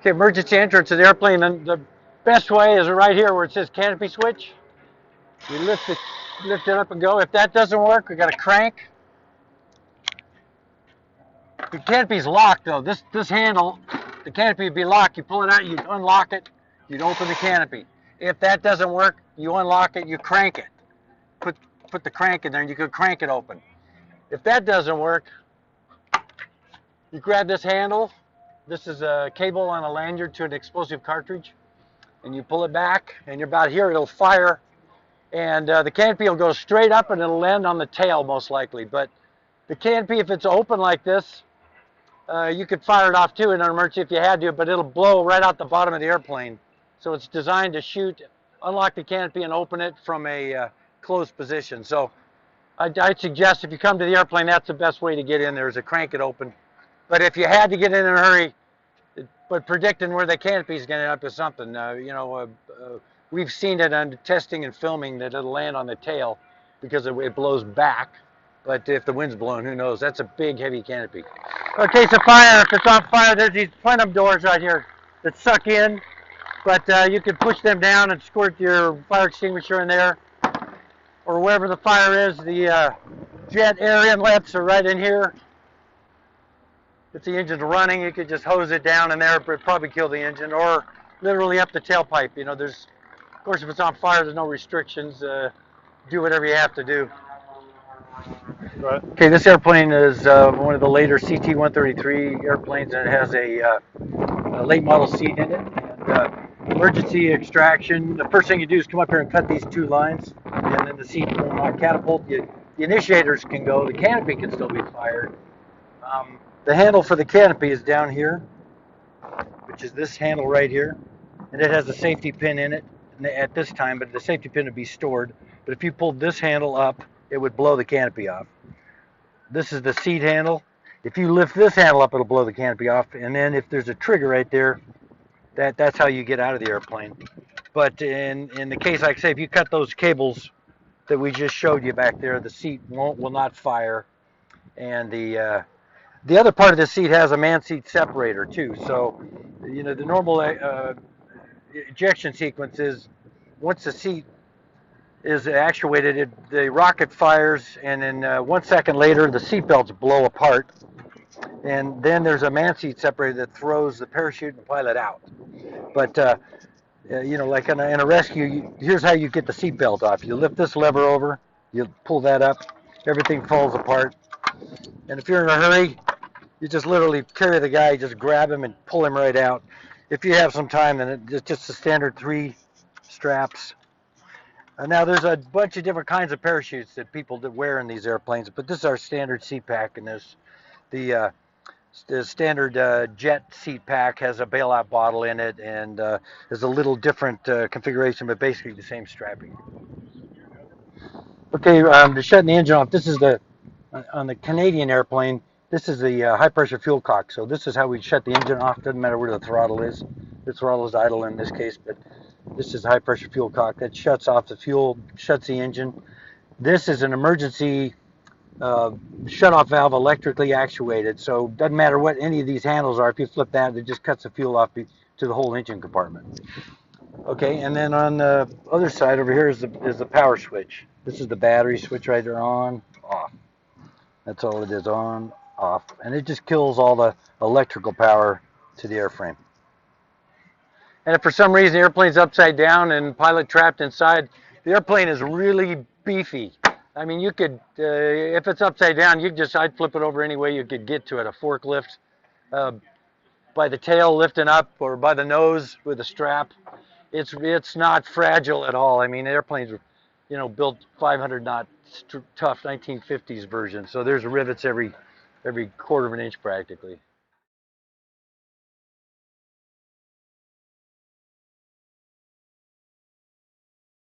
Okay, emergency entrance of the airplane. And the best way is right here where it says canopy switch. You lift it up and go. If that doesn't work, we got a crank. The canopy's locked though. This handle, the canopy would be locked. You pull it out, you unlock it, you'd open the canopy. If that doesn't work, you unlock it, you crank it. Put put the crank in there, and you could crank it open. If that doesn't work, you grab this handle. This is a cable on a lanyard to an explosive cartridge, and you pull it back, and you're about here. It'll fire, and the canopy will go straight up, and it'll land on the tail most likely. But the canopy, if it's open like this, you could fire it off too in an emergency if you had to, but it'll blow right out the bottom of the airplane. So it's designed to shoot, unlock the canopy and open it from a closed position. So I'd suggest if you come to the airplane, that's the best way to get in there is to crank it open. But if you had to get in a hurry, but predicting where the canopy is going to end up is something. We've seen it on testing and filming that it'll land on the tail because it blows back. But if the wind's blowing, who knows? That's a big, heavy canopy. Okay, so fire. If it's on fire, there's these plenum doors right here that suck in. But you can push them down and squirt your fire extinguisher in there. Or wherever the fire is, the jet air inlets are right in here. If the engine's running, you could just hose it down in there, but it'd probably kill the engine. Or literally up the tailpipe. You know, of course, if it's on fire, there's no restrictions. Do whatever you have to do. Right. Okay, this airplane is one of the later CT-133 airplanes, and it has a late model seat in it. And emergency extraction, the first thing you do is come up here and cut these two lines, and then the seat will not catapult. The initiators can go, the canopy can still be fired. The handle for the canopy is down here, which is this handle right here, and it has a safety pin in it at this time, but the safety pin would be stored. But if you pulled this handle up, it would blow the canopy off. This is the seat handle. If you lift this handle up, it'll blow the canopy off. And then if there's a trigger right there, that's how you get out of the airplane. But in the case, like I say, if you cut those cables that we just showed you back there, the seat will not fire. And the other part of the seat has a man seat separator too. So, you know, the normal ejection sequence is once the seat is actuated, the rocket fires, and then 1 second later, the seat belts blow apart. And then there's a man seat separator that throws the parachute and the pilot out. But, you know, like in a rescue, here's how you get the seat belt off. You lift this lever over, you pull that up, everything falls apart. And if you're in a hurry, you just literally carry the guy, just grab him and pull him right out. If you have some time, then it's just the standard 3 straps. Now there's a bunch of different kinds of parachutes that people wear in these airplanes, but this is our standard seat pack, and the standard jet seat pack has a bailout bottle in it, and there's a little different configuration, but basically the same strapping. Okay, to shut the engine off, this is on the Canadian airplane, this is the high pressure fuel cock. So this is how we shut the engine off. Doesn't matter where the throttle is. The throttle is idle in this case, but this is high pressure fuel cock that shuts off the fuel, shuts the engine. This is an emergency shut-off valve, electrically actuated. So it doesn't matter what any of these handles are. If you flip that, it just cuts the fuel off to the whole engine compartment. Okay, and then on the other side over here is the power switch. This is the battery switch right there, on, off. That's all it is, on, off. And it just kills all the electrical power to the airframe. And if for some reason the airplane's upside down and pilot trapped inside, the airplane is really beefy. I mean, you could, if it's upside down, I'd flip it over any way you could get to it. A forklift, by the tail lifting up, or by the nose with a strap. It's not fragile at all. I mean, airplanes were, you know, built 500 knot tough 1950s version. So there's rivets every quarter of an inch practically.